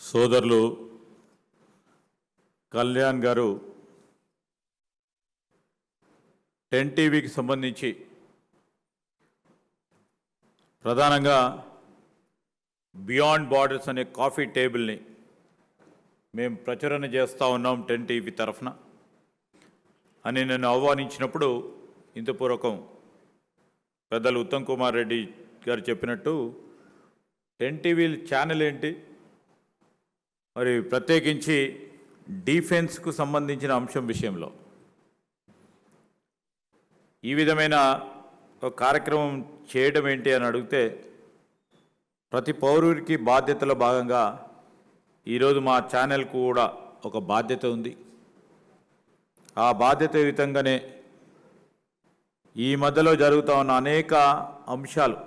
సోదరులు కళ్యాణ్ గారు 10 టీవీకి సంబంధించి ప్రధానంగా బియాండ్ బార్డర్స్ అనే కాఫీ టేబుల్ని మేము ప్రచురణ చేస్తూ ఉన్నాం 10 టీవీ తరఫున అని నన్ను ఆహ్వానించినప్పుడు ఇంతపూర్వకం పెద్దలు ఉత్తమ్ కుమార్ రెడ్డి గారు చెప్పినట్టు 10 టీవీ ఛానల్ ఏంటి, మరి ప్రత్యేకించి డిఫెన్స్కు సంబంధించిన అంశం విషయంలో ఈ విధమైన ఒక కార్యక్రమం చేయడం ఏంటి అని అడిగితే, ప్రతి పౌరుడికి బాధ్యతలో భాగంగా ఈరోజు మా ఛానల్కు కూడా ఒక బాధ్యత ఉంది. ఆ బాధ్యతాయుతంగానే ఈ మధ్యలో జరుగుతూ ఉన్న అనేక అంశాలు,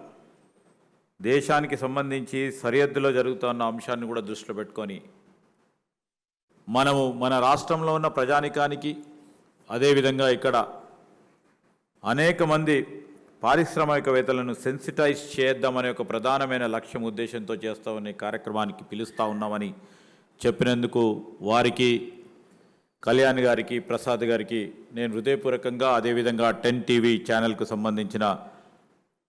దేశానికి సంబంధించి సరిహద్దులో జరుగుతున్న అంశాన్ని కూడా దృష్టిలో పెట్టుకొని మనము మన రాష్ట్రంలో ఉన్న ప్రజానికానికి, అదేవిధంగా ఇక్కడ అనేక మంది పారిశ్రామికవేత్తలను సెన్సిటైజ్ చేద్దామనే ఒక ప్రధానమైన లక్ష్యం ఉద్దేశంతో చేస్తూ ఉన్న కార్యక్రమానికి పిలుస్తూ ఉన్నామని చెప్పినందుకు వారికి, కళ్యాణ్ గారికి, ప్రసాద్ గారికి నేను హృదయపూర్వకంగా, అదేవిధంగా 10 టీవీ ఛానల్కు సంబంధించిన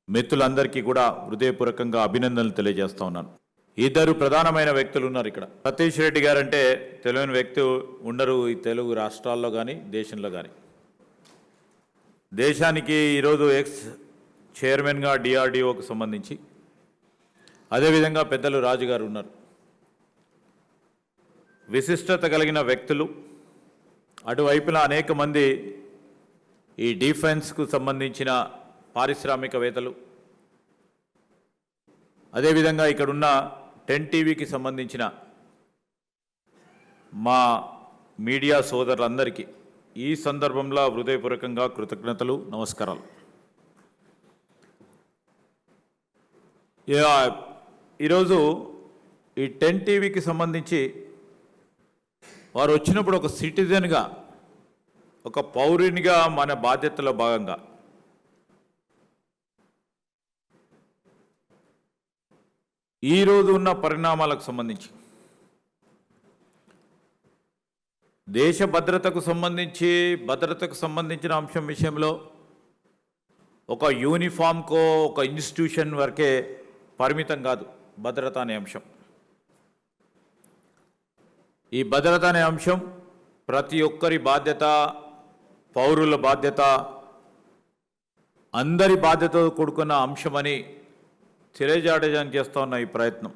మిత్రులందరికీ కూడా హృదయపూర్వకంగా అభినందనలు తెలియజేస్తూ ఉన్నాను. ఇద్దరు ప్రధానమైన వ్యక్తులు ఉన్నారు ఇక్కడ. సతీష్ రెడ్డి గారంటే తెలియని వ్యక్తి ఉండరు ఈ తెలుగు రాష్ట్రాల్లో కానీ దేశంలో కానీ. దేశానికి ఈరోజు ఎక్స్ చైర్మన్గా డిఆర్డిఓకు సంబంధించి, అదేవిధంగా పెద్దలు రాజు గారు ఉన్నారు. విశిష్టత కలిగిన వ్యక్తులు. అటువైపున అనేక మంది ఈ డిఫెన్స్కు సంబంధించిన పారిశ్రామికవేత్తలు, అదేవిధంగా ఇక్కడున్న 10 టీవీకి సంబంధించిన మా మీడియా సోదరులందరికీ ఈ సందర్భంలో హృదయపూర్వకంగా కృతజ్ఞతలు, నమస్కారాలు. ఈరోజు ఈ 10 టీవీకి సంబంధించి వారు వచ్చినప్పుడు ఒక సిటిజన్గా, ఒక పౌరునిగా మన బాధ్యతలో భాగంగా ఈరోజు ఉన్న పరిణామాలకు సంబంధించి, దేశ భద్రతకు సంబంధించిన అంశం విషయంలో ఒక యూనిఫామ్కో, ఒక ఇన్స్టిట్యూషన్ వరకే పరిమితం కాదు భద్రత అనే అంశం. ఈ భద్రత అనే అంశం ప్రతి ఒక్కరి బాధ్యత, పౌరుల బాధ్యత, అందరి బాధ్యతతో కూడుకున్న అంశమని తెలియజేయడానికి చేస్తూ ఉన్న ఈ ప్రయత్నం